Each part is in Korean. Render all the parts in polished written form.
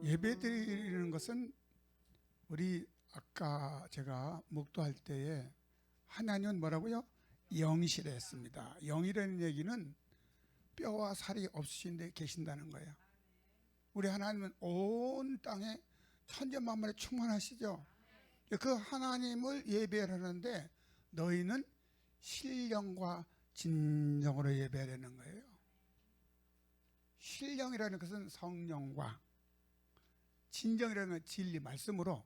예배 드리는 것은 우리 아까 제가 목도할 때에 하나님은 뭐라고요? 영이시라 했습니다. 영이라는 얘기는 뼈와 살이 없으신데 계신다는 거예요. 우리 하나님은 온 땅에 천재 만물에 충만하시죠. 그 하나님을 예배하는데 너희는 신령과 진정으로 예배하려는 거예요. 신령이라는 것은 성령과, 진정이라는 건 진리 말씀으로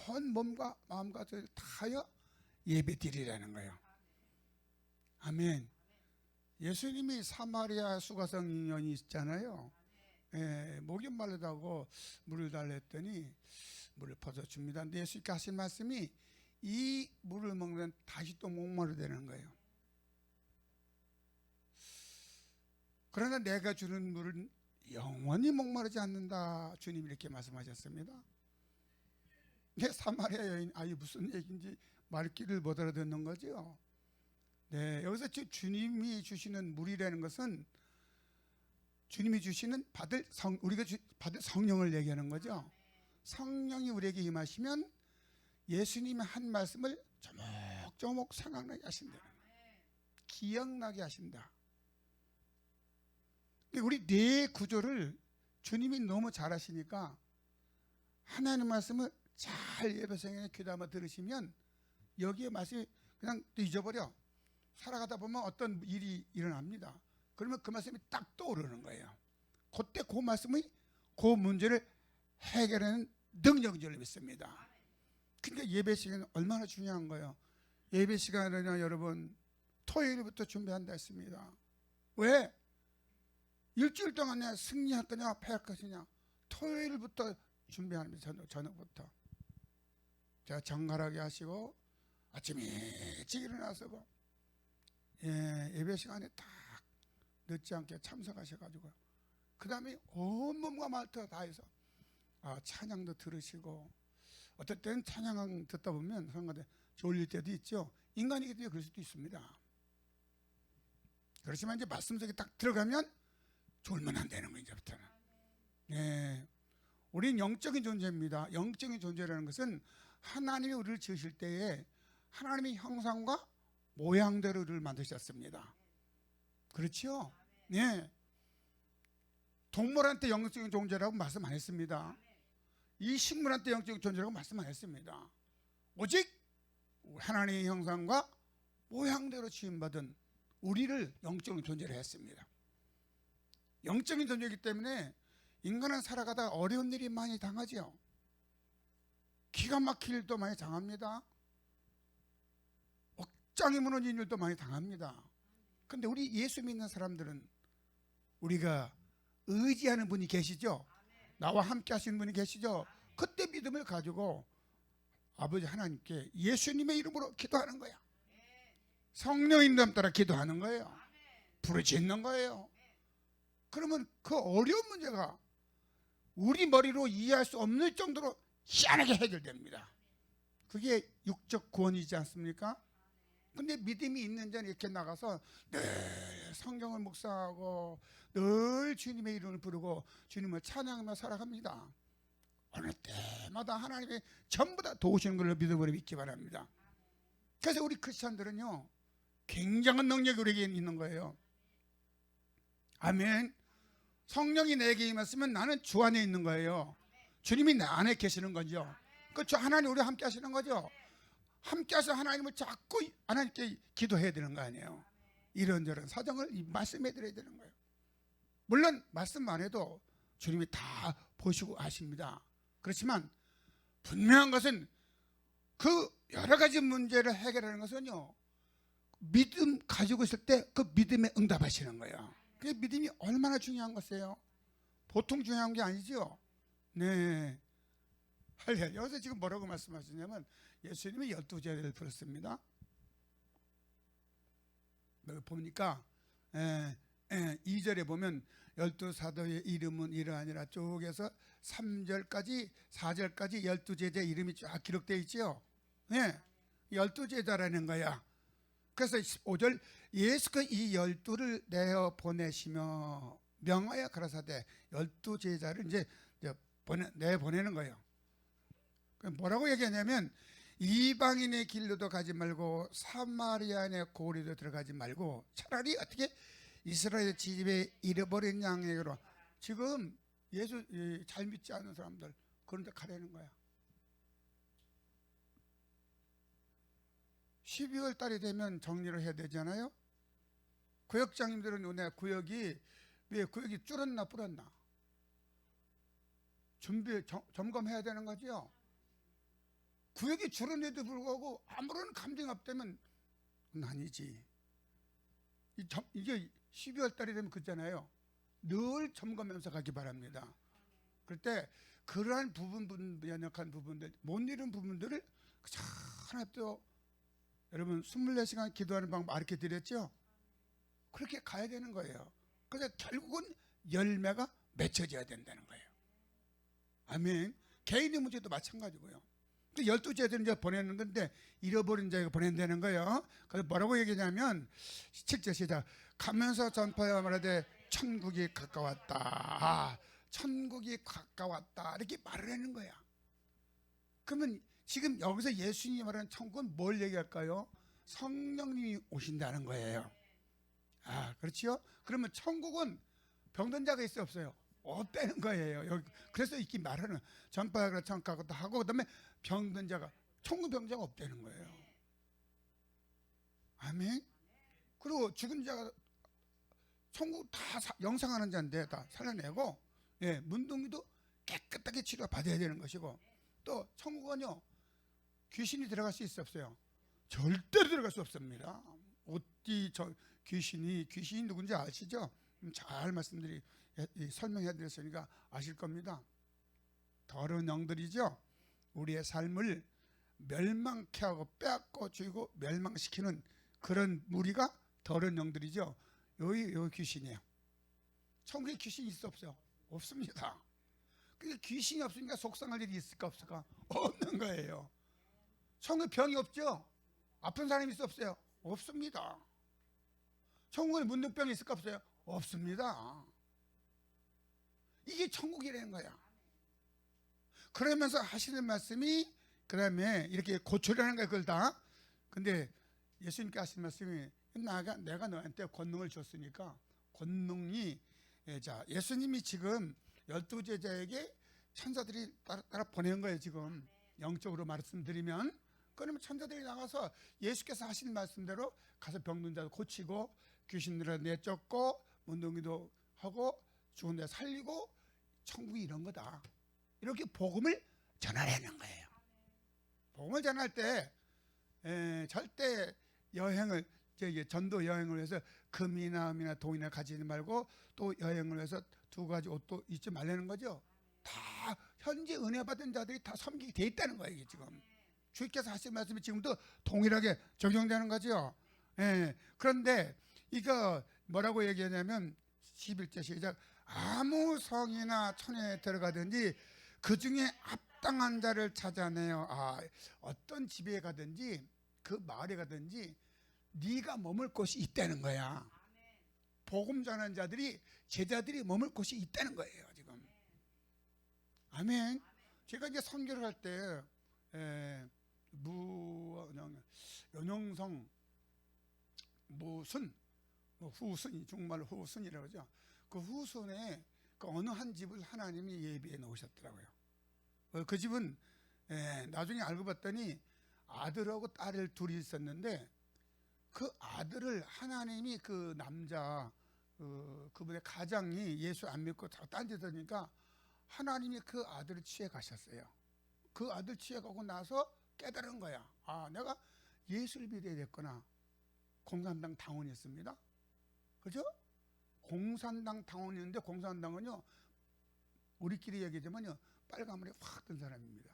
온 몸과 마음과 뜻을 다하여 예배 드리라는 거예요. 아멘. 예수님이 사마리아 수가성인이 있잖아요. 목이 마르다고 물을 달라 했더니 물을 퍼서 줍니다. 근데 예수님께 하신 말씀이 이 물을 먹으면 다시 또 목마르 되는 거예요. 그러나 내가 주는 물은 영원히 목마르지 않는다. 주님이 이렇게 말씀하셨습니다. 근데 사마리아 여인 무슨 얘기인지 말귀를 못 알아듣는 거죠. 네, 여기서 주님이 주시는 물이라는 것은 주님이 주시는 우리가 받을 성령을 얘기하는 거죠. 성령이 우리에게 임하시면 예수님의 한 말씀을 조목조목 생각나게 하신다. 기억나게 하신다. 우리 뇌 구조를 주님이 너무 잘 하시니까 하나님의 말씀을 잘 예배성에 귀담아 들으시면 여기에 말씀이 그냥 잊어버려. 살아가다 보면 어떤 일이 일어납니다. 그러면 그 말씀이 딱 떠오르는 거예요. 그때 그 말씀이 그 문제를 해결하는 능력을 믿습니다. 그러니까 예배 시간은 얼마나 중요한 거예요. 예배 시간은요, 여러분 토요일부터 준비한다 했습니다. 왜? 일주일 동안 내가 승리할 거냐 패할 것이냐 토요일부터 준비합니다. 저녁부터 제가 정갈하게 하시고 아침 일찍 일어나서 예배 시간에 딱 늦지 않게 참석하셔가지고 그 다음에 온몸과 말투 다 해서 찬양도 들으시고 어떨 때는 찬양 듣다 보면 성가대 졸릴 때도 있죠. 인간이기 때문에 그럴 수도 있습니다. 그렇지만 이제 말씀 속에 딱 들어가면 졸면 안 되는 거예요. 이제부터는. 네, 우리는 영적인 존재입니다. 영적인 존재라는 것은 하나님이 우리를 지으실 때에 하나님의 형상과 모양대로 우리를 만드셨습니다. 그렇죠? 네. 동물한테 영적인 존재라고 말씀 안 했습니다. 이 식물한테 영적인 존재라고 말씀 안 했습니다. 오직 하나님의 형상과 모양대로 지음받은 우리를 영적인 존재로 했습니다. 영적인 존재이기 때문에 인간은 살아가다가 어려운 일이 많이 당하죠. 기가 막힐 일도 많이 당합니다. 억장이 무너진 일도 많이 당합니다. 그런데 우리 예수 믿는 사람들은 우리가 의지하는 분이 계시죠. 나와 함께 하시는 분이 계시죠. 그때 믿음을 가지고 아버지 하나님께 예수님의 이름으로 기도하는 거야. 성령의 인도함 따라 기도하는 거예요. 부르짖는 거예요. 그러면 그 어려운 문제가 우리 머리로 이해할 수 없는 정도로 희한하게 해결됩니다. 그게 육적 구원이지 않습니까? 근데 믿음이 있는 자는 이렇게 나가서 늘 성경을 묵상하고 늘 주님의 이름을 부르고 주님을 찬양하며 살아갑니다. 어느 때마다 하나님이 전부 다 도우시는 걸로 믿음으로 믿기 바랍니다. 그래서 우리 크리스찬들은요 굉장한 능력이 우리에게 있는 거예요. 아멘. 성령이 내게 임했으면 나는 주 안에 있는 거예요. 주님이 내 안에 계시는 거죠. 그렇죠. 하나님 우리와 함께 하시는 거죠. 함께 하셔서 하나님을 자꾸 하나님께 기도해야 되는 거 아니에요. 이런저런 사정을 말씀해 드려야 되는 거예요. 물론 말씀만 해도 주님이 다 보시고 아십니다. 그렇지만 분명한 것은 그 여러 가지 문제를 해결하는 것은요 믿음 가지고 있을 때 그 믿음에 응답하시는 거예요. 그 믿음이 얼마나 중요한 것이에요. 보통 중요한 게 아니죠. 네. 여기서 지금 뭐라고 말씀하시냐면 예수님이 12제자를 부르습니다. 보니까 2절에 보면 12사도의 이름은 이러하니라 쪽에서 3절까지 4절까지 12제자 이름이 쫙 기록되어 있죠. 네. 12제자라는 거야. 그래서 15절 예수가 이 12를 내어 보내시며 명하여 가라사대 12제자를 이제 내보내는 거예요. 뭐라고 얘기하냐면 이방인의 길로도 가지 말고 사마리아인의 고리도 들어가지 말고 차라리 어떻게 이스라엘 집에 잃어버린 양에게로, 지금 예수 잘 믿지 않는 사람들 그런 데 가려는 거야. 12월 달이 되면 정리를 해야 되잖아요. 구역장님들은 요새 구역이 왜 구역이 줄었나 불었나 점검해야 되는 거죠. 구역이 줄어내도 불구하고 아무런 감정이 없다면 아니지. 이게 12월 달이 되면 그잖아요. 늘 점검하면서 가기 바랍니다. 그럴 때 그러한 연약한 부분들, 못 이룬 부분들을 하나도, 여러분 24시간 기도하는 방법 가르쳐 드렸죠? 그렇게 가야 되는 거예요. 그래서 결국은 열매가 맺혀져야 된다는 거예요. 아멘. 개인의 문제도 마찬가지고요. 12제들은 이제 보내는 건데 잃어버린 자에게 보낸다는 거예요. 그래서 뭐라고 얘기하냐면 7절 시작. 가면서 전파하여 말하되 천국이 가까웠다. 천국이 가까웠다. 이렇게 말을 하는 거야. 그러면 지금 여기서 예수님이 말하는 천국은 뭘 얘기할까요? 성령님이 오신다는 거예요. 그렇지요? 그러면 천국은 병든 자가 있어요, 없어요? 없다는 거예요. 여기 그래서 이렇게 말하는 전파하고 천국도 하고 그다음에 병든 자가, 천국 병자가 없다는 거예요. 아멘. 그리고 죽은 자가 천국 다 영상하는 자인데 다 살려내고, 문둥이도 깨끗하게 치료 받아야 되는 것이고, 또 천국은요 귀신이 들어갈 수 있어 없어요? 절대로 들어갈 수 없습니다. 어디 귀신이 누군지 아시죠? 잘 설명해 드렸으니까 아실 겁니다. 더러운 영들이죠. 우리의 삶을 멸망케 하고 빼앗고 죽이고 멸망시키는 그런 무리가 더러운 영들이죠. 여기 귀신이에요. 천국에 귀신이 있어 없어요? 없습니다. 그러니까 귀신이 없으니까 속상할 일이 있을까 없을까? 없는 거예요. 천국에 병이 없죠? 아픈 사람이 있어 없어요? 없습니다. 천국에 문둥병이 있을까 없어요? 없습니다. 이게 천국이라는 거야. 그러면서 하시는 말씀이 그 다음에 이렇게 고쳐라는 거야, 그걸 다. 근데 예수님께 하신 말씀이 내가 너한테 권능을 줬으니까 권능이, 자, 예수님이 지금 12제자에게 천사들이 따라 보낸 거예요. 지금 영적으로 말씀드리면, 그러면 천사들이 나가서 예수께서 하신 말씀대로 가서 병든 자도 고치고 귀신들을 내쫓고 문둥이도 하고 죽은 자 살리고 천국이 이런 거다, 이렇게 복음을 전하라는 거예요. 복음을 전할 때 절대 여행을, 전도 여행을 해서 금이나 은이나 돈이나 가지지 말고, 또 여행을 해서 2가지 옷도 잊지 말라는 거죠. 다 현재 은혜 받은 자들이 다 섬기게 돼 있다는 거예요. 이게 지금 주께서 하신 말씀이 지금도 동일하게 적용되는 거죠. 그런데 이거 뭐라고 얘기하냐면 11절 시작. 아무 성이나 촌에 들어가든지 그 중에 합당한 자를 찾아내요. 어떤 집에 가든지 그 마을에 가든지 네가 머물 곳이 있다는 거야. 복음 전하는 자들이, 제자들이 머물 곳이 있다는 거예요. 지금. 아멘. 제가 이제 선교를 할 때 연영성 후순, 중국말로 후순이라고 그러죠. 그 후순에 그 어느 한 집을 하나님이 예비해 놓으셨더라고요. 그 집은 나중에 알고 봤더니 아들하고 딸을 둘이 있었는데, 그 아들을 하나님이 그 남자 그분의 가장이 예수 안 믿고 딴짓하니까 하나님이 그 아들을 취해 가셨어요. 그 아들 취해 가고 나서 깨달은 거야. 내가 예수를 믿어야 됐구나. 공산당 당원이었습니다. 그죠? 공산당 당원이었는데, 공산당은요 우리끼리 얘기하자면요 빨간불에 확 뜬 사람입니다.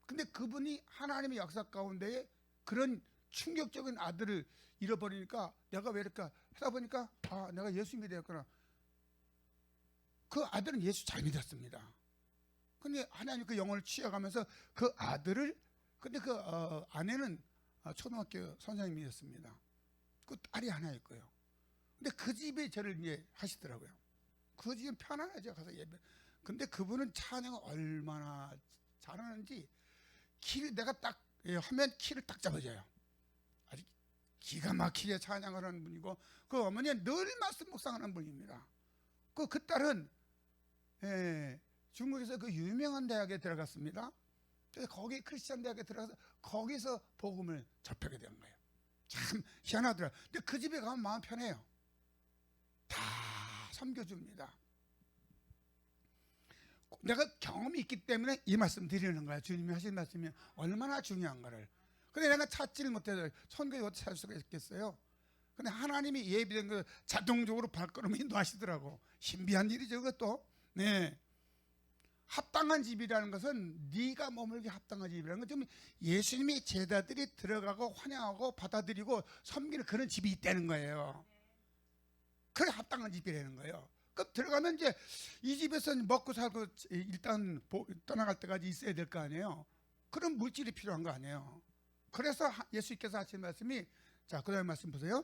근데 그분이 하나님의 역사 가운데에 그런 충격적인 아들을 잃어버리니까 내가 왜 이렇게 하다 보니까 내가 예수 믿었구나. 그 아들은 예수 잘 믿었습니다. 근데 하나님 그 영혼을 취해가면서 그 아들을, 근데 그 아내는 초등학교 선생님이었습니다. 그 딸이 하나 있고요. 근데 그 집에 저를 이제 하시더라고요. 그 집은 편안하죠. 가서 예배. 근데 그분은 찬양을 얼마나 잘하는지 내가 딱 하면 키를 딱 잡아줘요. 아주 기가 막히게 찬양을 하는 분이고, 그 어머니는 늘 말씀 묵상하는 분입니다. 그 딸은 중국에서 그 유명한 대학에 들어갔습니다. 그래서 거기 크리스찬 대학에 들어가서 거기서 복음을 접하게 된 거예요. 참 희한하더라. 근데 그 집에 가면 마음 편해요. 다 섬겨줍니다. 내가 경험이 있기 때문에 이 말씀 드리는 거야. 주님이 하신 말씀이 얼마나 중요한 거를. 근데 내가 찾지를 못해서 선교에 어떻게 찾을 수가 있겠어요? 근데 하나님이 예비된 거 자동적으로 발걸음을 인도하시더라고. 신비한 일이죠, 그것도. 네. 합당한 집이라는 것은 네가 머물기 합당한 집이라는 건 좀 예수님이 제자들이 들어가고 환영하고 받아들이고 섬기는 그런 집이 있다는 거예요. 그래 합당한 집이라는 거예요. 그럼 들어가면 이제 이 집에서 먹고 살고 일단 떠나갈 때까지 있어야 될 거 아니에요. 그런 물질이 필요한 거 아니에요. 그래서 예수님께서 하신 말씀이, 자, 그 다음에 말씀 보세요.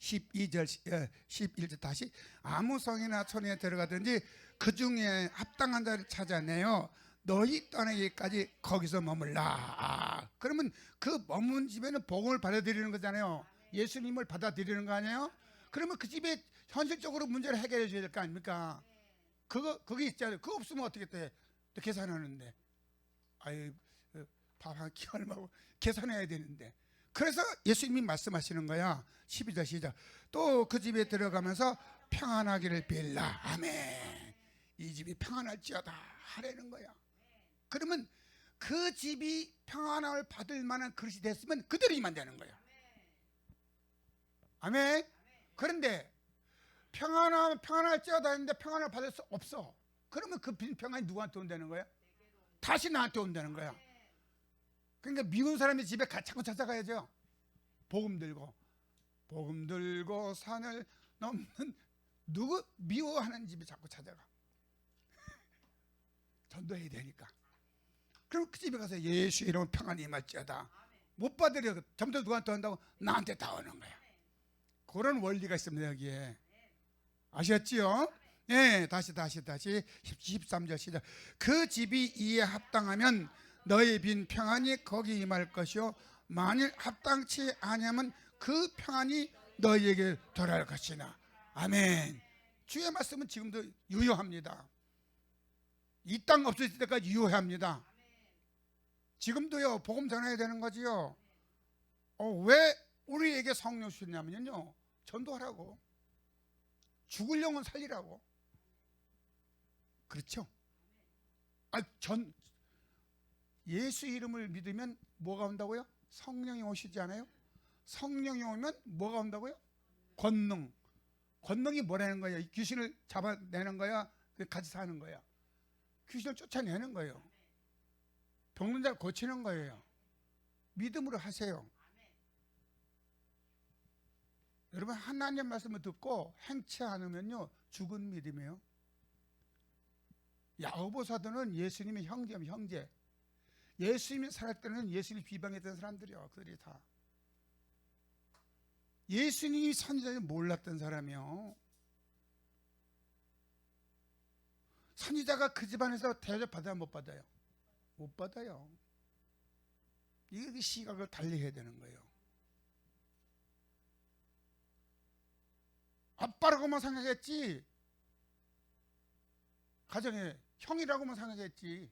11절 다시, 아무 성이나 촌에 들어가든지 그 중에 합당한 자를 찾아내요 너희 떠나기까지 거기서 머물라. 그러면 그 머문 집에는 복음을 받아들이는 거잖아요. 예수님을 받아들이는 거 아니에요? 그러면 그 집에 현실적으로 문제를 해결해 줘야 될 거 아닙니까? 그게 있잖아요. 그거 없으면 어떻게 돼? 또 계산하는데, 아유, 밥 한 끼 얼마고 계산해야 되는데. 그래서 예수님이 말씀하시는 거야. 12절 시작. 또 그 집에 들어가면서 평안하기를 빌라. 아멘. 이 집이 평안할지어다 하라는 거야. 그러면 그 집이 평안함을 받을 만한 그릇이 됐으면 그대로 임하면 되는 거야. 아멘. 그런데 평안할지어다 했는데 평안을 받을 수 없어. 그러면 그 평안이 누구한테 온다는 거야? 다시 나한테 온다는 거야. 그러니까 미운 사람의 집에 자꾸 찾아가야죠. 복음 들고 산을 넘는, 누구 미워하는 집에 자꾸 찾아가. 전도해야 되니까. 그럼 그 집에 가서 예수 이름 평안이 임할지어다. 못 받으려 전부 누구한테 온다고? 나한테 다 오는 거야. 그런 원리가 있습니다, 여기에. 아셨지요? 네, 다시 13절 시작. 그 집이 이에 합당하면 너의 빈 평안이 거기 임할 것이요 만일 합당치 아니하면 그 평안이 너희에게 돌아올 것이나. 아멘. 주의 말씀은 지금도 유효합니다. 이 땅 없어질 때까지 유효합니다. 지금도요 복음 전해야 되는 거지요. 왜 우리에게 성령 주셨냐면요, 전도하라고. 죽을 영혼 살리라고. 그렇죠? 예수 이름을 믿으면 뭐가 온다고요? 성령이 오시지 않아요? 성령이 오면 뭐가 온다고요? 권능. 권능이 뭐라는 거예요? 귀신을 잡아내는 거야? 같이 사는 거야? 귀신을 쫓아내는 거예요. 병든 자를 고치는 거예요. 믿음으로 하세요. 여러분, 하나님 말씀을 듣고 행치 않으면요 죽은 믿음이에요. 야고보 사도는 예수님의 형제입니다. 형제. 예수님이 살았을 때는 예수님을 비방했던 사람들이요. 그들이 다 예수님이 선지자를 몰랐던 사람이요. 선지자가 그 집안에서 대접받아야 못 받아요? 못 받아요. 이 시각을 달리 해야 되는 거예요. 아빠라고만 생각했지, 가정에 형이라고만 생각했지,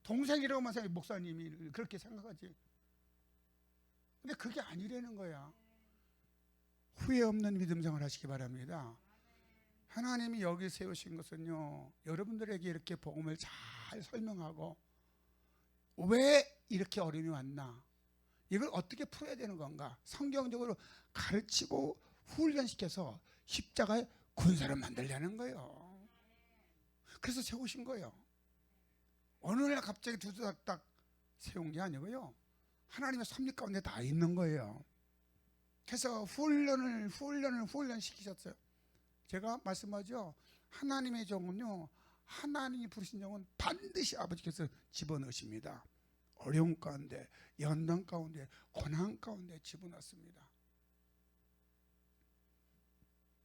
동생이라고만 생각해. 목사님이 그렇게 생각하지. 근데 그게 아니라는 거야. 후회 없는 믿음 생활 하시기 바랍니다. 하나님이 여기 세우신 것은요, 여러분들에게 이렇게 복음을 잘 설명하고 왜 이렇게 어려움이 왔나, 이걸 어떻게 풀어야 되는 건가 성경적으로 가르치고 훈련시켜서 십자가의 군사를 만들려는 거예요. 그래서 세우신 거예요. 어느 날 갑자기 두두닥닥 세운 게 아니고요, 하나님의 섭리 가운데 다 있는 거예요. 그래서 훈련시키셨어요. 제가 말씀하죠, 하나님의 종은요, 하나님이 부르신 종은 반드시 아버지께서 집어넣으십니다. 어려움 가운데, 연단 가운데, 고난 가운데 집어넣습니다.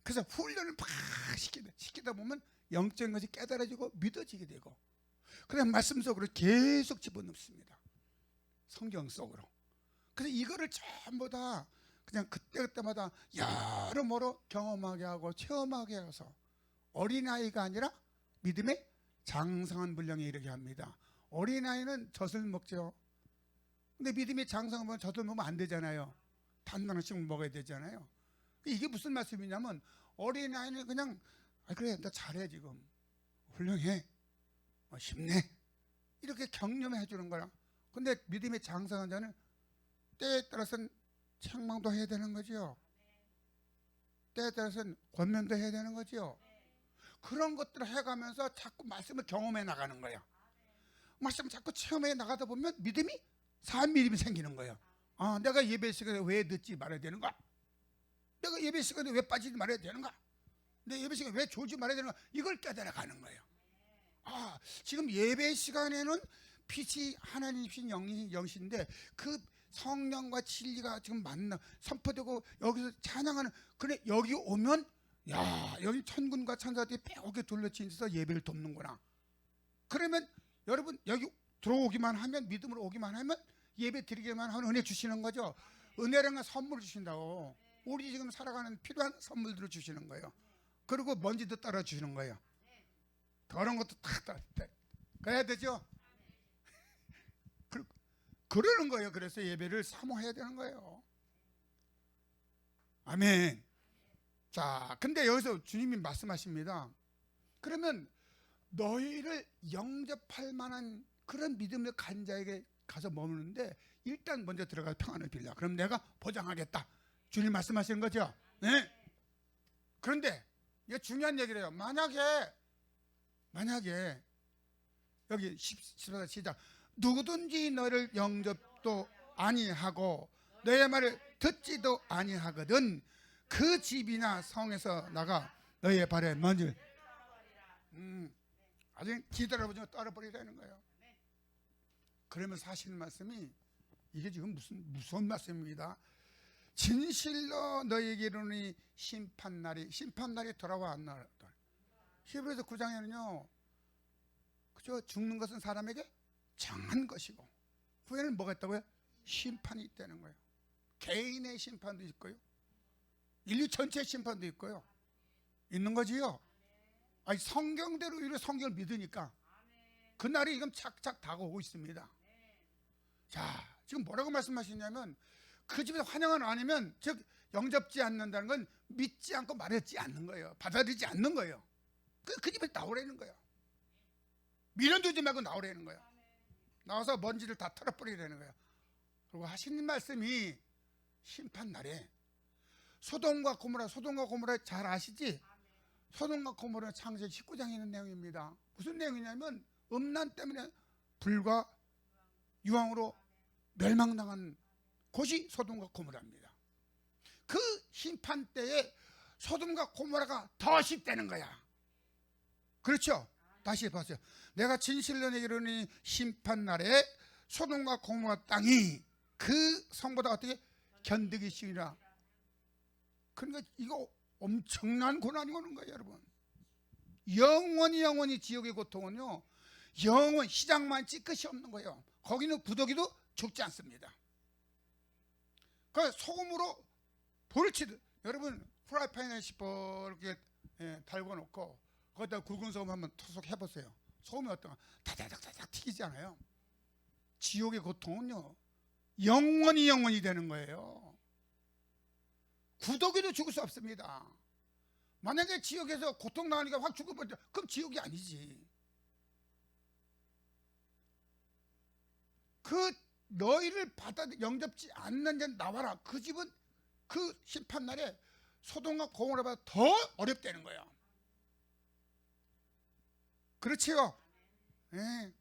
그래서 훈련을 막 시키다 보면 영적인 것이 깨달아지고 믿어지게 되고, 그다음 말씀 속으로 계속 집어넣습니다. 성경 속으로. 그래서 이거를 전부 다 그냥 그때그때마다 여러모로 경험하게 하고 체험하게 해서 어린아이가 아니라 믿음의 장성한 분량에 이르게 합니다. 어린아이는 젖을 먹죠. 근데 믿음의 장성하면 젖을 먹으면 안 되잖아요. 단단한식 먹어야 되잖아요. 이게 무슨 말씀이냐면, 어린아이는 그냥 그래 나 잘해, 지금 훌륭해, 힘내, 이렇게 격려해 주는 거라. 근데 믿음의 장성한 자는 때에 따라서는 책망도 해야 되는 거죠. 때에 따라서는 권면도 해야 되는 거죠. 그런 것들을 해가면서 자꾸 말씀을 경험해 나가는 거예요. 말씀을 자꾸 체험해 나가다 보면 믿음이 산 믿음이 생기는 거예요. 아, 내가 예배 시간에 왜 늦지 말아야 되는가? 내가 예배 시간에 왜 빠지지 말아야 되는가? 내 예배 시간에 왜 졸지 말아야 되는가? 이걸 깨달아 가는 거예요. 아, 지금 예배 시간에는 빛이 하나님이신 영신인데 그 성령과 진리가 지금 만나 선포되고 여기서 찬양하는, 그래 여기 오면 야, 여기 천군과 천사들이 빼곡히 둘러치면서 예배를 돕는구나. 그러면 여러분 여기 들어오기만 하면, 믿음으로 오기만 하면 예배 드리기만 하면 은혜 주시는 거죠. 은혜라는 건 선물 주신다고. 우리 지금 살아가는 필요한 선물들을 주시는 거예요. 그리고 먼지도 따라 주시는 거예요. 더러운 것도 다 그래야 되죠. 그러는 거예요. 그래서 예배를 사모해야 되는 거예요. 아멘. 자, 근데 여기서 주님이 말씀하십니다. 그러면 너희를 영접할 만한 그런 믿음을 가진 자에게 가서 머무는데 일단 먼저 들어가서 평안을 빌라. 그럼 내가 보장하겠다. 주님 말씀하시는 거죠. 네. 그런데 이게 중요한 얘기를 해요. 만약에 여기 14절 시작. 누구든지 너를 영접도 아니하고 너의 말을 듣지도 아니하거든 그 집이나 성에서 나가 너의 발에 먼지 아주 기다려보지 떨어버리라는 거예요. 그러면서 하시는 말씀이 이게 지금 무서운 말씀입니다. 진실로 너에게 이르노니 심판날이 돌아와 안 나라. 히브리서 9장에는요 그죠, 죽는 것은 사람에게 정한 것이고 후에는 뭐가 있다고요? 심판이 있다는 거예요. 개인의 심판도 있고요, 인류 전체의 심판도 있고요. 있는 거지요. 아니, 성경대로 이렇게 성경을 믿으니까 그날이 지금 착착 다가오고 있습니다. 자, 지금 뭐라고 말씀하시냐면 그 집에 환영을 안 하면, 즉 영접지 않는다는 건 믿지 않고 말하지 않는 거예요. 받아들이지 않는 거예요. 그 집에 나오라는 거예요. 밀어두지 말고 나오라는 거예요. 나와서 먼지를 다 털어버리라는 거예요. 그리고 하시는 말씀이 심판날에 소돔과 고모라 잘 아시지? 소돔과 고모라 창세기 19장에 있는 내용입니다. 무슨 내용이냐면 음란 때문에 불과 유황으로 멸망당한 곳이 소돔과 고모라입니다. 그 심판 때에 소돔과 고모라가 더 쉽다는 거야. 그렇죠? 다시 봤어요. 내가 진실로 내게 이르니 심판날에 소돔과 고모라 땅이 그 성보다 어떻게 견디기 쉬우니라. 그러니까 이거 엄청난 고난이 오는 거예요, 여러분. 영원히 지옥의 고통은요, 영원 시작만 찌끝이 없는 거예요. 거기는 구더기도 죽지 않습니다. 그 소금으로 불을 치듯, 여러분 프라이팬에 시퍼렇게 달궈 놓고 거기다 굵은 소금 한번 토속 해보세요. 소금이 어떤가? 다다닥 튀기지 않아요. 지옥의 고통은요 영원히 되는 거예요. 구더기도 죽을 수 없습니다. 만약에 지옥에서 고통 나으니까 확 죽어버려, 그럼 지옥이 아니지. 그 너희를 영접지 않는 자 나와라. 그 집은 그 심판날에 소돔과 고모라보다 더 어렵다는 거예요. 그렇지요? 네.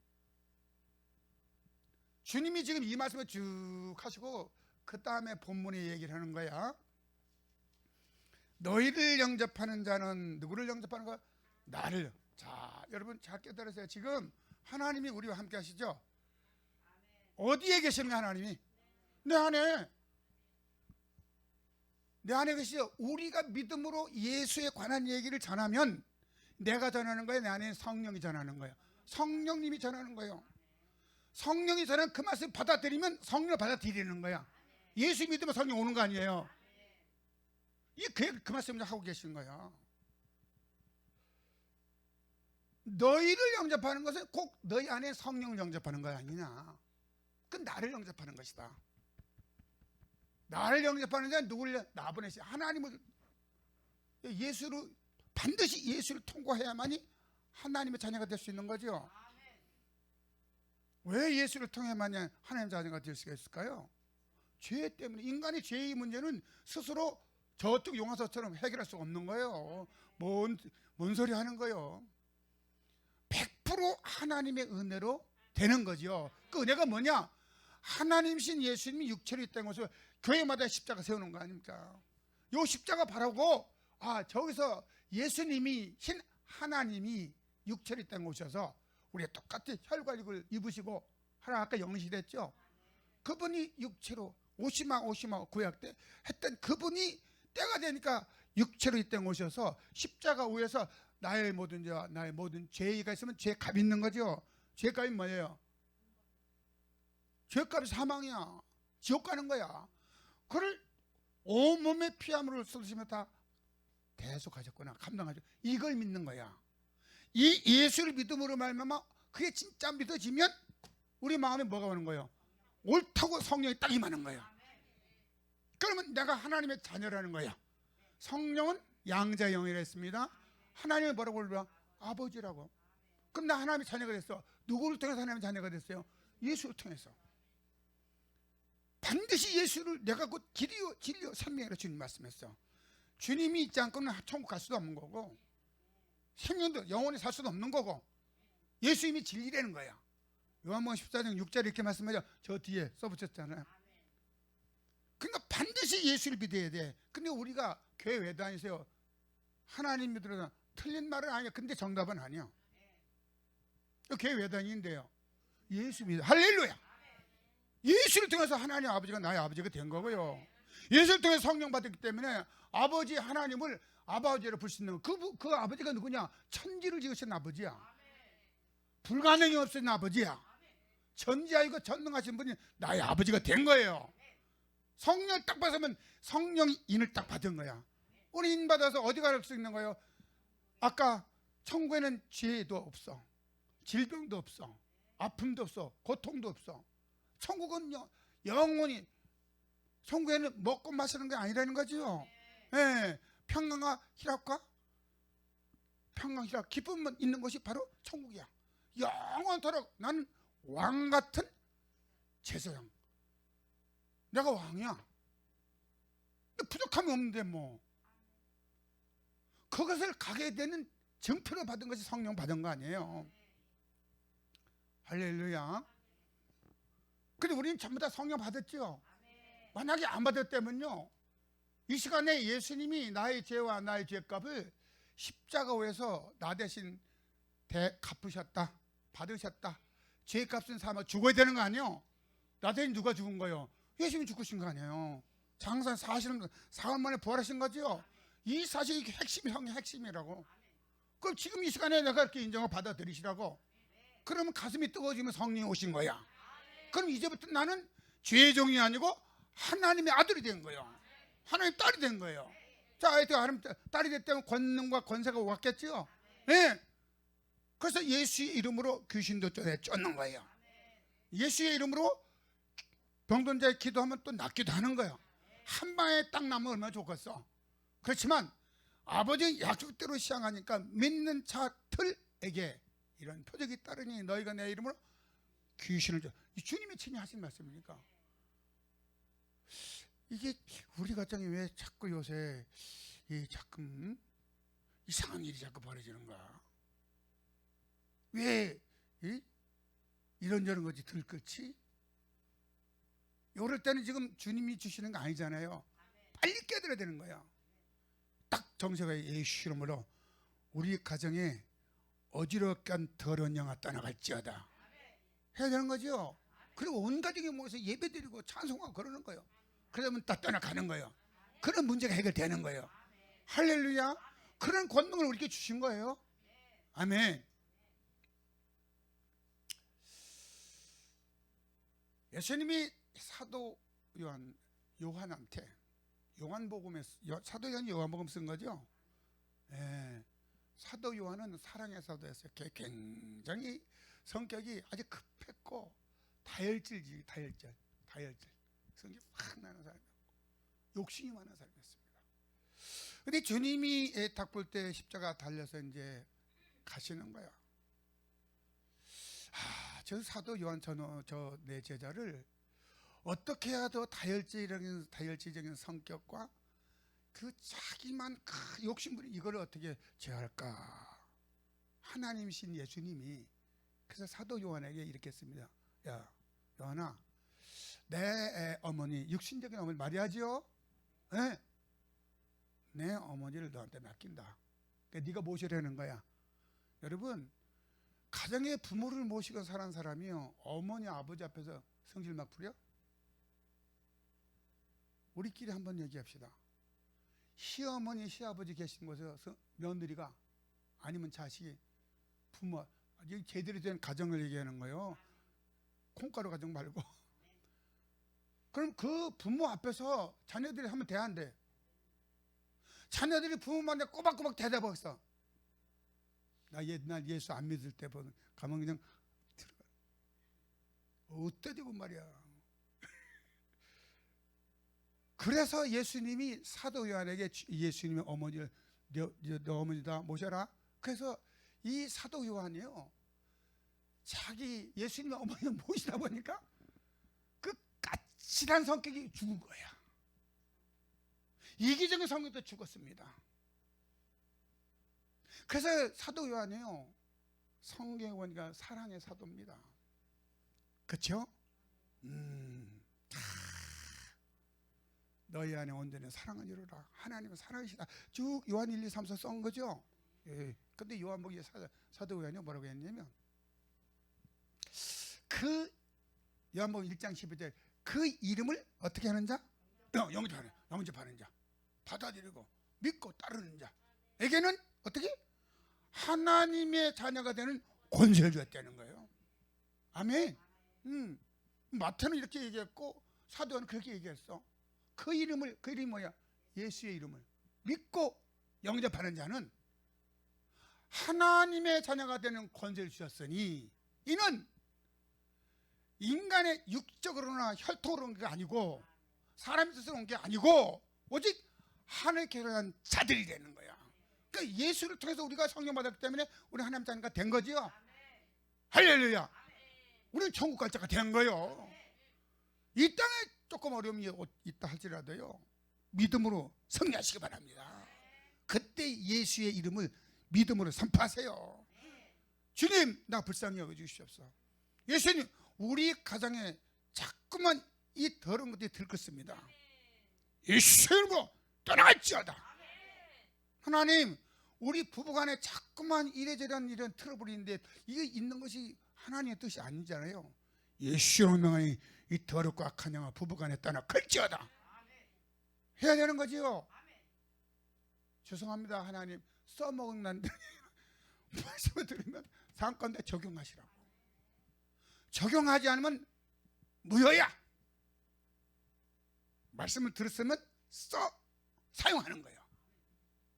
주님이 지금 이 말씀을 쭉 하시고 그 다음에 본문에 얘기를 하는 거야. 너희를 영접하는 자는 누구를 영접하는 거야? 나를. 자, 여러분 잘 깨달으세요. 지금 하나님이 우리와 함께 하시죠? 어디에 계시는 거야, 하나님이? 내 안에. 내 안에 계시죠. 우리가 믿음으로 예수에 관한 얘기를 전하면 내가 전하는 거예요, 내 안에 성령이 전하는 거예요. 성령님이 전하는 거예요. 성령이 전하는 그 말씀 받아들이면 성령을 받아들이는 거야. 예수 믿으면 성령 오는 거 아니에요. 그 말씀을 하고 계신 거야. 너희를 영접하는 것은 꼭 너희 안에 성령을 영접하는 거 아니냐. 그건 나를 영접하는 것이다. 나를 영접하는 자는 누구를? 나 보내시 하나님을. 예수를 반드시 예수를 통과해야만이 하나님의 자녀가 될 수 있는 거죠. 왜 예수를 통해야만이 하나님의 자녀가 될 수가 있을까요? 죄 때문에. 인간의 죄의 문제는 스스로 저쪽 용화서처럼 해결할 수가 없는 거예요. 뭔 소리 하는 거예요. 100% 하나님의 은혜로 되는 거죠. 그 은혜가 뭐냐? 하나님이신 예수님이 육체로 이 땅에 오셔서 교회마다 십자가 세우는 거 아닙니까? 요 십자가 바라고 저기서 예수님이 신 하나님이 육체로 이 땅에 오셔서 우리가 똑같이 혈관육을 입으시고 하나 아까 영시됐죠. 그분이 육체로 오시마 구약 때 했던 그분이 때가 되니까 육체로 이 땅에 오셔서 십자가 위에서 나의 모든 죄와 나의 모든 죄가 있으면 죄값이 있는 거죠. 죄값이 뭐예요? 죄값이 사망이야. 지옥 가는 거야. 그를 온몸에 피함으로 쏟으시면 다 대속하셨구나. 감당하죠. 이걸 믿는 거야. 이 예수를 믿음으로 말미암아 그게 진짜 믿어지면 우리 마음에 뭐가 오는 거예요? 옳다고 성령이 딱 임하는 거예요. 그러면 내가 하나님의 자녀라는 거예요. 성령은 양자의 영이라 했습니다. 하나님을 뭐라고 불러? 아버지라고. 그럼 나 하나님의 자녀가 됐어. 누구를 통해서 하나님의 자녀가 됐어요? 예수를 통해서. 반드시 예수를 내가 곧 길이요 진리요 생명이라 주님 말씀했어. 주님이 있지 않고는 천국 갈 수도 없는 거고 생명도 영원히 살 수도 없는 거고 예수님이 진리라는 거야. 요한복음 14장 6절 이렇게 말씀하죠. 저 뒤에 써붙였잖아요. 그러니까 반드시 예수를 믿어야 돼. 근데 우리가 교회 왜 다니세요? 하나님 믿으러 틀린 말은 아니야. 근데 정답은 아니야. 교회 왜 다니는데요? 예수 믿어. 할렐루야. 예수를 통해서 하나님 아버지가 나의 아버지가 된 거고요. 예수를 통해서 성령 받았기 때문에 아버지 하나님을 아버지로 부를 수 있는 그 아버지가 누구냐? 천지를 지으신 아버지야. 불가능이 없으신 아버지야. 전지하이고 전능하신 분이 나의 아버지가 된 거예요. 성령을 딱 받으면 성령이 인을 딱 받은 거야. 우리 인 받아서 어디 갈 수 있는 거예요? 아까 천국에는 죄도 없어. 질병도 없어. 아픔도 없어. 고통도 없어. 천국은요 영원히 천국에는 먹고 마시는 게 아니라는 거죠. 예, 평강과 희락과 기쁨만 있는 것이 바로 천국이야. 영원토록 나는 왕 같은 제사장. 내가 왕이야. 부족함이 없는데 뭐. 그것을 가게 되는 증표로 받은 것이 성령 받은 거 아니에요. 할렐루야. 근데 우리는 전부 다 성령 받았죠. 만약에 안 받았다면요 이 시간에 예수님이 나의 죄와 나의 죄값을 십자가에서 나 대신 갚으셨다, 받으셨다. 죄값은 삼아 죽어야 되는 거 아니에요? 나 대신 누가 죽은 거예요? 예수님이 죽으신 거 아니에요? 장사 사실은 사흘 만에 부활하신 거죠. 이 사실이 핵심이라고. 그럼 지금 이 시간에 내가 이렇게 인정을 받아들이시라고. 그러면 가슴이 뜨거워지면 성령이 오신 거야. 그럼 이제부터 나는 죄의 종이 아니고 하나님의 아들이 된 거예요. 하나님의 딸이 된 거예요. 자, 하나님 딸이 됐다면 권능과 권세가 왔겠죠. 네. 그래서 예수의 이름으로 귀신도 쫓는 거예요. 예수의 이름으로 병든 자의 기도하면 또 낫기도 하는 거예요. 한 방에 딱 나면 얼마나 좋겠어. 그렇지만 아버지 약속대로 시행하니까 믿는 자들에게 이런 표적이 따르니 너희가 내 이름으로 귀신을 줘. 주님이 친히 하신 말씀이니까. 이게 우리 가정이 왜 자꾸 요새 자꾸 이상한 일이 자꾸 벌어지는가? 왜 이런저런 것이 들끓지? 이럴 때는 지금 주님이 주시는 거 아니잖아요. 빨리 깨달아야 되는 거야. 딱 정세가 예수 이름으로 우리 가정에 어지럽게 한 더러운 영아 떠나갈지어다 해야 되는 거죠. 그리고 온 가족이 모여서 예배드리고 찬송하고 그러는 거예요. 그러면 딱 떠나가는 거예요. 그런 문제가 해결되는 거예요. 할렐루야. 그런 권능을 우리에게 주신 거예요. 아멘. 예수님이 사도 요한한테 요한복음에 사도 요한이 요한복음 쓴 거죠. 예. 사도 요한은 사랑의 사도였어요. 굉장히 성격이 아주 급했고 다혈질. 성격이 확 나는 사람이었고 욕심이 많은 사람이었습니다. 근데 주님이 딱 볼 때 십자가 달려서 이제 가시는 거야. 저 사도 요한 저 내 제자를 어떻게 해야 더 다혈질적인 성격과 그 자기만 욕심부리 이걸 어떻게 제어할까? 하나님이신 예수님이 그래서 사도 요한에게 이렇게 했습니다. 야, 요한아, 내 어머니, 육신적인 어머니 말이야죠. 네? 내 어머니를 너한테 맡긴다. 그러니까 네가 모시려는 거야. 여러분, 가정의 부모를 모시고 사는 사람이요, 어머니 아버지 앞에서 성질 막 부려? 우리끼리 한번 얘기합시다. 시어머니 시아버지 계신 곳에서 며느리가 아니면 자식이 부모 제대로 된 가정을 얘기하는 거예요. 콩가루 가정 말고. 그럼 그 부모 앞에서 자녀들이 하면 돼 안 돼? 자녀들이 부모한테 꼬박꼬박 대답했어. 나 옛날 예수 안 믿을 때 가면 그냥 들어가. 어떠되고 말이야. 그래서 예수님이 사도 요한에게 예수님의 어머니를 너 어머니다 모셔라. 그래서 이 사도 요한이요, 자기 예수님의 어머니를 모시다 보니까 그 까칠한 성격이 죽은 거야. 이기적인 성격도 죽었습니다. 그래서 사도 요한이요, 성경에 보니까 사랑의 사도입니다. 그렇죠? 너희 안에 온전히 사랑을 이루라. 하나님은 사랑이시다. 쭉 요한 1, 2, 3, 4 쓴 거죠. 예. 근데 요한복음 사도 요한이 뭐라고 했냐면, 그 요한복음 1장 12절 그 이름을 어떻게 하는 자? 영접하는 자, 받아들이고 믿고 따르는 자에게는 어떻게? 하나님의 자녀가 되는 권세를 주었다는 거예요. 아멘. 마태는 이렇게 얘기했고 사도 요한은 그렇게 얘기했어. 그 이름이 뭐야? 예수의 이름을 믿고 영접하는 자는 하나님의 자녀가 되는 권세를 주셨으니, 이는 인간의 육적으로나 혈통으로 온 게 아니고 사람의 뜻으로 온 게 아니고 오직 하늘 계획한 자들이 되는 거야. 그러니까 예수를 통해서 우리가 성령 받았기 때문에 우리 하나님 자녀가 된 거지요. 할렐루야. 우리는 천국 갈 자가 된 거예요. 이 땅에 조금 어려움이 있다 할지라도요, 믿음으로 승리하시기 바랍니다. 그때 예수의 이름을 믿음으로 선포하세요. 주님, 나 불쌍히 여겨주시옵소서. 예수님, 우리 가정에 자꾸만 이 더러운 것들이 들끓습니다. 예수의 이름으로 떠나갈지어다. 하나님, 우리 부부간에 자꾸만 이래저래 이런 트러블이 있는데 이게 있는 것이 하나님의 뜻이 아니잖아요. 예수의 명하니 이 더럽고 악한 영아 부부간에 떠나갈지어다 해야 되는 거지요. 죄송합니다. 하나님, 써먹는데 말씀을 드리면 상관대 적용하시라고. 적용하지 않으면 무효야. 말씀을 들었으면 사용하는 거예요.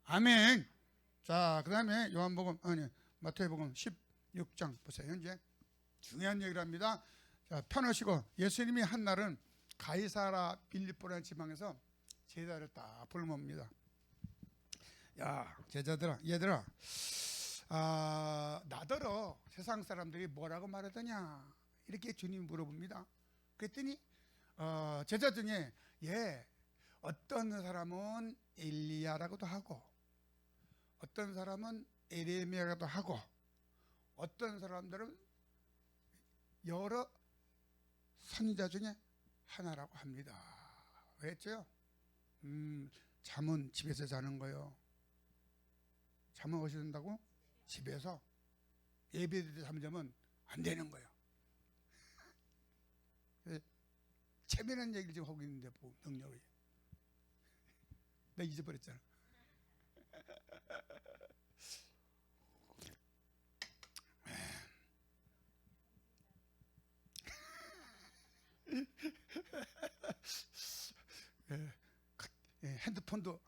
아멘. 자, 그 다음에 마태복음 16장 보세요. 이제 중요한 얘기를 합니다. 자, 편하시고, 예수님이 한 날은 가이사라 빌립보라는 지방에서 제자를 딱 불러옵니다. 야, 제자들아, 얘들아, 나더러 세상 사람들이 뭐라고 말하더냐, 이렇게 주님이 물어봅니다. 그랬더니 제자 중에 어떤 사람은 엘리야라고도 하고, 어떤 사람은 에레미야라고도 하고, 어떤 사람들은 여러 선지자 중에 하나라고 합니다. 그랬죠? 잠은 집에서 자는 거요. 잠은 어디서 잔다고? 집에서. 예배 때 잠자면 안 되는 거예요. 재미난 얘기를 지금 하고 있는데, 능력이. 나 잊어버렸잖아. 핸드폰도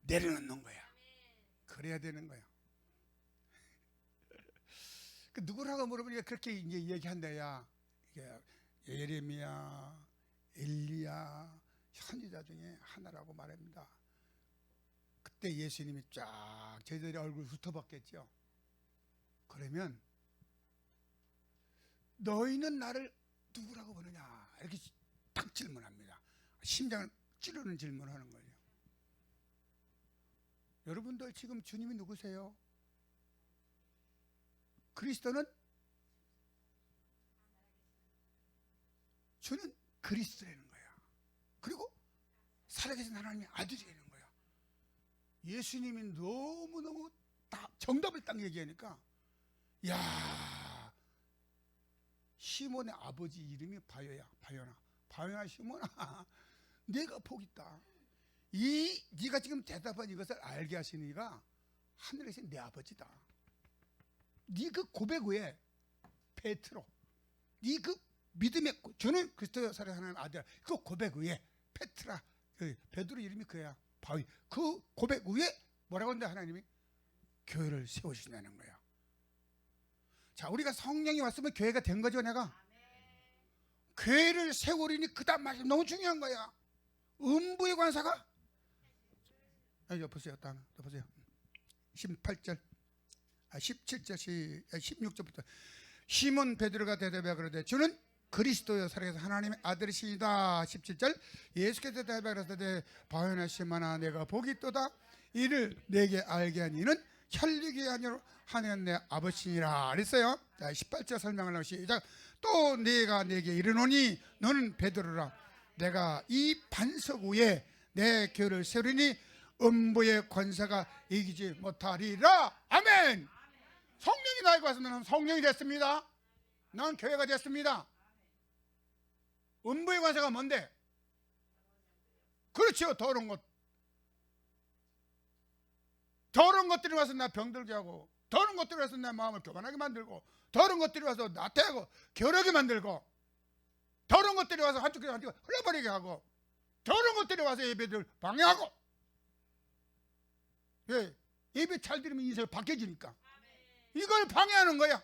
내려놓는 거야. 그래야 되는 거야. 그 누구라고 물어보니까 그렇게 이제 얘기한대야. 이게 예레미야, 엘리야, 선지자 중에 하나라고 말합니다. 그때 예수님이 쫙 저희들의 얼굴 훑어봤겠죠. 그러면 너희는 나를 누구라고 보느냐 이렇게 딱 질문합니다. 심장을 찌르는 질문을 하는 거예요. 여러분들 지금 주님이 누구세요? 그리스도는 주는 그리스도라는 거야. 그리고 살아계신 하나님의 아들이라는 거야. 예수님이 너무너무 정답을 딱 얘기하니까 야, 시몬의 아버지 이름이 바요야. 바요나 시몬아, 내가 복 있다. 네가 지금 대답한 이것을 알게 하시는 이가 하늘에서 내 아버지다. 네 그 고백 후에 베드로, 네 그 믿음의 주는 그리스도 살아 하나님 아들, 그 고백 후에 페트라, 베드로 이름이 그야. 바위. 그 고백 후에 뭐라고 하는데 하나님이 교회를 세우신다는 거야. 자, 우리가 성령이 왔으면 교회가 된 거죠, 내가. 교회를 세우리니 그다음 말씀 너무 중요한 거야. 음부의 관사가 보세요. 보세요. 18절, 17절, 16절부터 시몬 베드로가 대답하여 그러되 주는 그리스도여 살아계신 하나님의 아들이시니다. 17절 예수께서 대답하여 그러되 바요나 시몬아, 내가 복이 있도다. 이를 내게 알게 한 이는 혈육이 아니라 하나님 내 아버지니라 그랬어요. 자, 18절 설명을 하고 시작. 또 내가 내게 이르노니 너는 베드로라. 내가 이 반석 위에 내 교회를 세우리니 음부의 권세가 이기지 못하리라. 아멘. 성령이 나에게 와서 나는 성령이 됐습니다. 난 교회가 됐습니다. 음부의 권세가 뭔데? 그렇죠. 더러운 것. 더러운 것들이 와서 나 병들게 하고, 더러운 것들이 와서 내 마음을 교만하게 만들고, 더러운 것들이 와서 나태하고 게으르게 만들고, 더러운 것들이 와서 한쪽 흘려버리게 하고, 더러운 것들이 와서 예배를 방해하고. 왜? 예배 잘 들으면 인생이 바뀌어지니까. 이걸 방해하는 거야.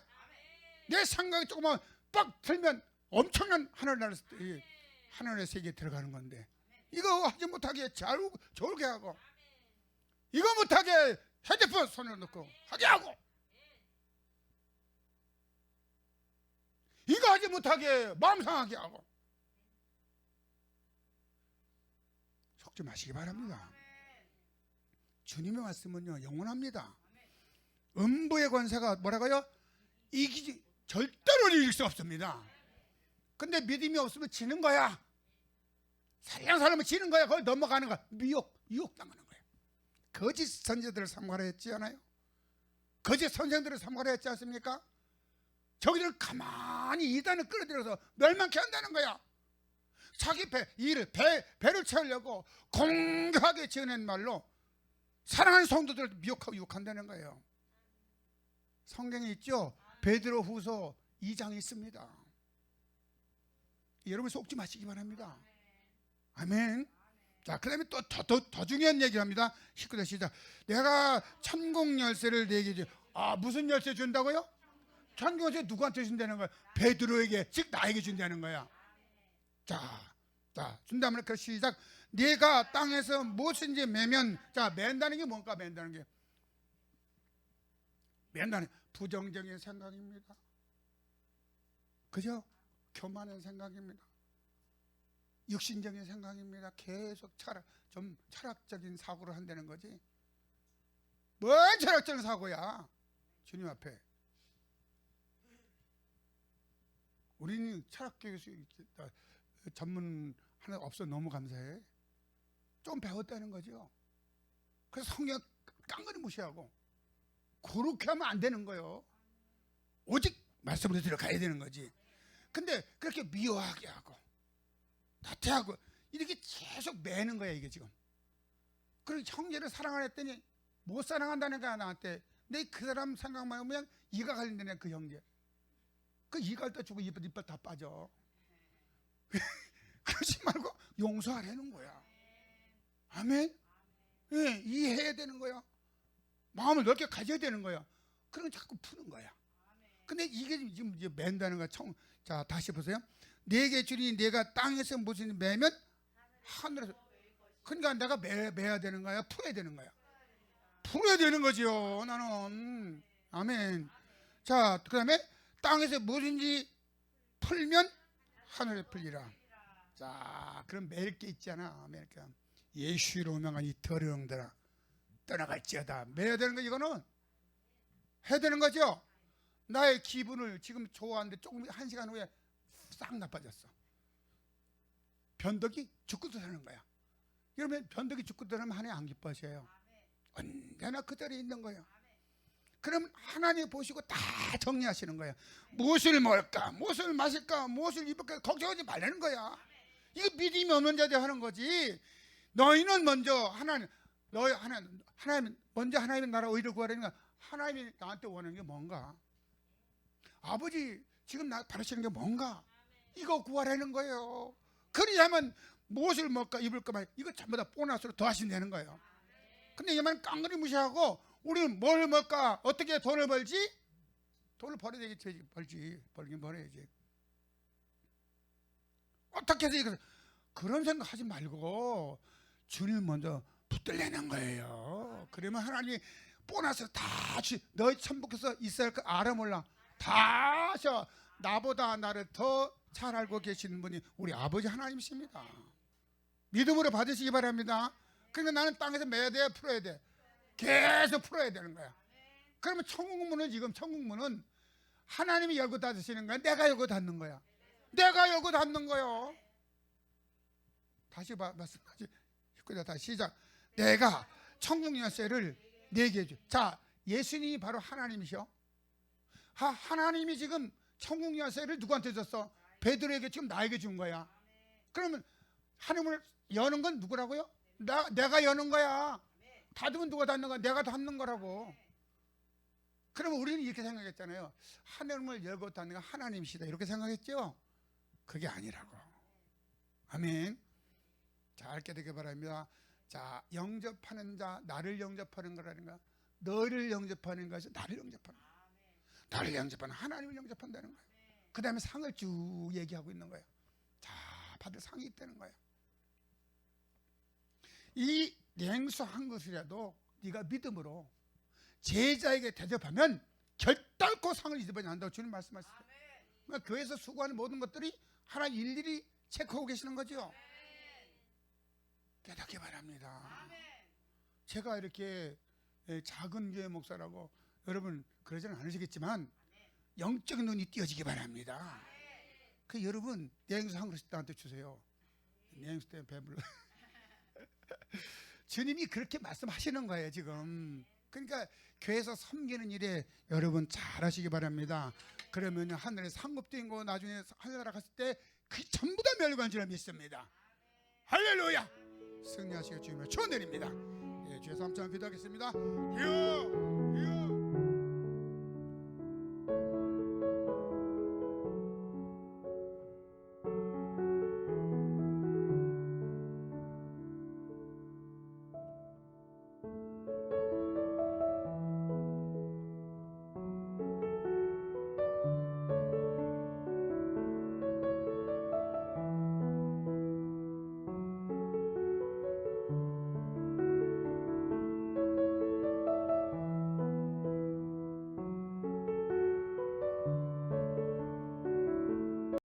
내 생각이 조금만 빡 틀면 엄청난 하늘의 세계에 들어가는 건데, 이거 하지 못하게 졸게 하고, 이거 못하게 핸드폰 손을 놓고 하게 하고, 이거 하지 못하게 마음 상하게 하고. 속지 마시기 바랍니다. 주님의 말씀은요 영원합니다. 음부의 권세가 뭐라고요? 절대로 이길 수 없습니다. 근데 믿음이 없으면 지는 거야. 살면 지는 거야. 거기 넘어가는 거야. 유혹당하는 거야. 거짓 선지자들을 삼가라 했지 않아요? 거짓 선생들을 삼가라 했지 않습니까? 저기들은 가만히 이단을 끌어들여서 멸망케 한다는 거야. 자기 배를 채우려고 공격하게 지어낸 말로 사랑하는 성도들을 미혹하고 유혹한다는 거예요. 성경에 있죠? 베드로 후서 2장에 있습니다. 여러분 속지 마시기 바랍니다. 아멘. 자, 그 다음에 또 더 중요한 얘기를 합니다. 19절 시작. 내가 천국 열쇠를 내게 주. 무슨 열쇠 준다고요? 천국 열쇠 누구한테 준다는 거야? 베드로에게, 즉 나에게 준다는 거야. 자, 준다면 그 시작. 네가 땅에서 무엇인지 매면. 자, 맨다는 게 뭔가? 맨다는 게 부정적인 생각입니다. 그죠? 교만한 생각입니다. 육신적인 생각입니다. 계속 철학적인 사고를 한다는 거지. 뭔 철학적인 사고야? 주님 앞에. 우리는 철학교에서 전문 하나 없어. 너무 감사해. 좀 배웠다는 거죠. 그래서 성경 깡그리 무시하고 그렇게 하면 안 되는 거예요. 오직 말씀으로 들어가야 되는 거지. 근데 그렇게 미워하게 하고 나태하고 이렇게 계속 매는 거야, 이게 지금. 그리고 형제를 사랑하라 했더니 못 사랑한다는 거야 나한테. 내 그 사람 생각만 하면 이가 갈린다네 그 형제. 그 이갈 때 주고 이빨 다 빠져. 그러지 말고 용서하라는 거야. 아멘. 예, 이해해야 되는 거야. 마음을 넓게 가져야 되는 거야. 그럼 자꾸 푸는 거야. 근데 이게 지금 이제 맨다는 거야. 자, 다시 보세요. 내게 주니 내가 땅에서 무슨 매면 하늘에서. 그러니까 내가 매야 되는 거야. 풀어야 되는 거야. 풀어야 되는 거지요. 나는. 아멘. 자, 그 다음에 땅에서 무엇인지 풀면 하늘에 풀리라. 자, 그럼 매일 게 있잖아. 그러니까 예수로 오명한 이 더러움들아 떠나갈지어다. 매야 되는 거 이거는 해야 되는 거죠. 나의 기분을 지금 좋아하는데 조금 한 시간 후에 싹 나빠졌어. 변덕이 죽고 들어가는 거야. 그러면 변덕이 죽고 들어가면 하나님 안 기뻐하셔요. 언제나 그 자리에 있는 거예요. 그럼 하나님 보시고 다 정리하시는 거예요. 무엇을 먹을까, 무엇을 마실까, 무엇을 입을까 걱정하지 말라는 거야. 이거 믿음이 없는 자들 하는 거지. 너희는 먼저 하나님 먼저 하나님의 나라 의를 구하라는 거야. 하나님이 나한테 원하는 게 뭔가? 아버지 지금 나 바라시는 게 뭔가? 이거 구하라는 거예요. 그리하면 무엇을 먹을까 입을까 이거 전부 다 보너스로 더하시면 되는 거예요. 근데 얘만 깡그리 무시하고 우리는 뭘 먹을까? 어떻게 돈을 벌지? 돈을 벌어야 되겠지. 벌긴 벌어야지. 어떻게 해서 이거 그런 생각하지 말고 주님 먼저 붙들려는 거예요. 그러면 하나님이 보너스를 다 너희 천국에서 있어야 할 거 알아 몰라 다 하셔. 나보다 나를 더 잘 알고 계시는 분이 우리 아버지 하나님이십니다. 믿음으로 받으시기 바랍니다. 그러니까 나는 땅에서 매야 돼, 풀어야 돼. 계속 풀어야 되는 거야. 그러면 천국문은 지금 천국문은 하나님이 열고 닫으시는 거야? 내가 열고 닫는 거야? 내가 열고 닫는 거요. 다시 말씀하지. 다시 시작. 내가 천국 열쇠를 내게 해줘. 자, 예수님이 바로 하나님이셔. 하나님이 지금 천국 열쇠를 누구한테 줬어? 베드로에게 지금 나에게 준 거야. 그러면 하나님을 여는 건 누구라고요? 내가 여는 거야. 닫으면 누가 닫는 거야? 내가 닫는 거라고. 그러면 우리는 이렇게 생각했잖아요. 하나님을 열고 닫는 건 하나님이시다. 이렇게 생각했죠? 그게 아니라고. 아멘. 잘 깨닫게 바랍니다. 자, 영접하는 자, 나를 영접하는 거라는가? 너를 영접하는 것이 나를 영접하는 거야. 나를 영접하는 하나님을 영접한다는 거야. 그 다음에 상을 쭉 얘기하고 있는 거야. 자, 받을 상이 있다는 거야. 이 냉수한 것이라도 네가 믿음으로 제자에게 대접하면 결단코 상을 잊어버리지 않는다고 주님 말씀하셨어요. 그러니까 교회에서 수고하는 모든 것들이 하나 일일이 체크하고 계시는 거죠. 깨닫기 바랍니다. 제가 이렇게 작은 교회 목사라고 여러분 그러지는 않으시겠지만 영적인 눈이 띄어지기 바랍니다. 그 여러분 냉수 한 그릇 나한테 주세요. 냉수 때문에 배불러. 주님이 그렇게 말씀하시는 거예요 지금. 그러니까 교회에서 섬기는 일에 여러분 잘하시기 바랍니다. 그러면 하늘에 상급도 있고 나중에 하늘나라 갔을 때 그 전부 다 멸관한 줄 믿습니다. 할렐루야. 승리하시길 주님을 축원드립니다. 예, 주의 삼창 기도하겠습니다.